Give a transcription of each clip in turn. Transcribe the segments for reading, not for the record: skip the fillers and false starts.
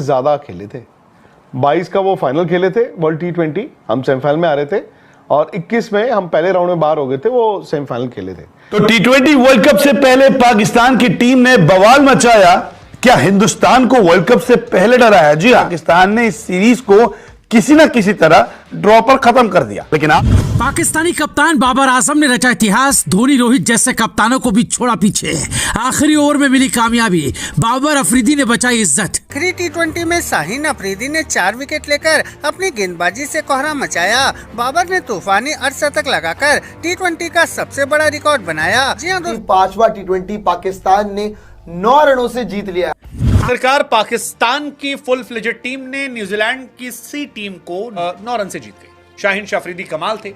ज्यादा खेले थे। 22 का वो फाइनल खेले थे वर्ल्ड T20, हम सेमीफाइनल में आ रहे थे, और 21 में हम पहले राउंड में बाहर हो गए थे, वो सेमीफाइनल खेले थे। तो T20 वर्ल्ड कप से पहले पाकिस्तान की टीम ने बवाल मचाया। क्या हिंदुस्तान को वर्ल्ड कप से पहले डराया? जी हाँ, पाकिस्तान ने इस सीरीज को किसी ना किसी तरह ड्रॉ पर खत्म कर दिया। लेकिन आप पाकिस्तानी कप्तान बाबर आजम ने रचा इतिहास, धोनी रोहित जैसे कप्तानों को भी छोड़ा पीछे। आखिरी ओवर में मिली कामयाबी, बाबर अफरीदी ने बचाई इज्जत। आखिरी T20 में शाहीन अफरीदी ने 4 विकेट लेकर अपनी गेंदबाजी से कोहरा मचाया। बाबर ने तूफानी अर्धशतक लगाकर T20 का सबसे बड़ा रिकॉर्ड बनाया। जी हाँ, 5वां T20 पाकिस्तान ने 9 रनों से जीत लिया। आखिरकार पाकिस्तान की फुल फ्लेजेड टीम ने न्यूजीलैंड की सी टीम को 9 रन से जीत गई। शाहीन अफरीदी कमाल थे।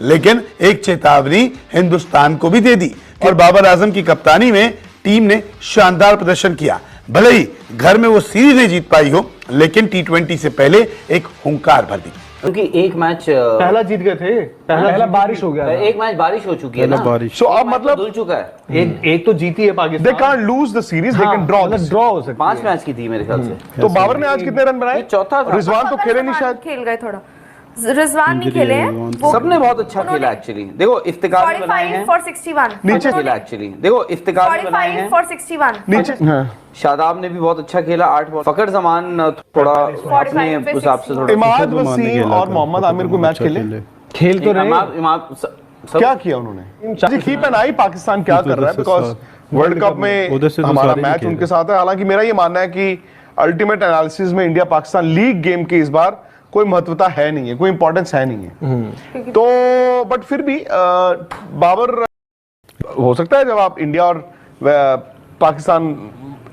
लेकिन एक चेतावनी हिंदुस्तान को भी दे दी और बाबर आजम की कप्तानी में टीम ने शानदार प्रदर्शन किया। भले ही घर में वो सीरीज नहीं जीत पाई हो, लेकिन T20 से पहले एक हुंकार भर दी। क्योंकि एक मैच पहला जीत गए थे, पहला बारिश हो गया था। एक मैच बारिश हो चुकी है ना, सो अब मतलब धुल चुका है। एक तो जीती है Pakistan, they can't lose the series, they can draw हो सकती है। 5 मैच की थी मेरे ख्याल से। तो बाबर ने आज कितने रन बनाए? चौथा था। रिजवान तो खेले नहीं, शायद खेल गए थोड़ा। रिजवान नहीं खेले हैं, सबने बहुत अच्छा खेला एक्चुअली। देखो इफ्तिकार ने बनाए हैं 45 for 61 नीचे खेला एक्चुअली। देखो इफ्तिकार ने बनाए 45 हैं for 61 नीचे। शादाब ने भी बहुत अच्छा खेला 8 बॉल। फकर जमान थोड़ा अपने हिसाब से थोड़ा। इमाद वसीम और मोहम्मद आमिर को मैच खेल तो रहे। क्या किया उन्होंने? कीप एन आई पाकिस्तान क्या कर रहा है, बिकॉज वर्ल्ड कप में हमारा मैच उनके साथ है। हालांकि मेरा ये मानना है कि अल्टीमेट एनालिसिस में इंडिया पाकिस्तान लीग गेम के इस बार कोई महत्वता है नहीं है, कोई इंपॉर्टेंस है नहीं है। तो बट फिर भी बाबर हो सकता है जब आप इंडिया और पाकिस्तान,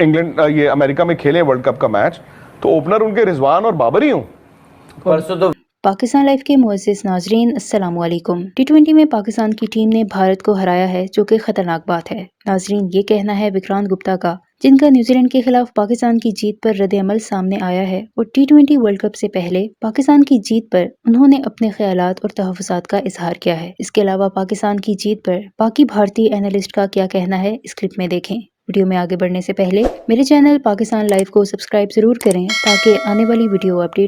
इंग्लैंड, ये अमेरिका में खेले वर्ल्ड कप का मैच, तो ओपनर उनके रिजवान और बाबर ही हों। परसों तो पाकिस्तान लाइव के मुअज़्ज़िज़ नाज़रीन, अस्सलाम वालेकुम। T20 में पाकिस्तान की टीम ने भारत को हराया है, जो कि खतरनाक बात है। नाज़रीन, ये कहना है विक्रांत गुप्ता का, जिनका न्यूजीलैंड के खिलाफ पाकिस्तान की जीत पर रद्द-ए-अमल सामने आया है, और T20 वर्ल्ड कप से पहले पाकिस्तान की जीत पर उन्होंने अपने ख्यालात और तहफ़्फ़ुज़ात का इजहार किया है। इसके अलावा पाकिस्तान की जीत पर बाकी भारतीय एनालिस्ट का क्या कहना है, इस क्लिप में देखें। वीडियो में आगे बढ़ने से पहले मेरे चैनल पाकिस्तान लाइव को सब्सक्राइब जरूर करें, ताकि आने वाली वीडियो अपडेट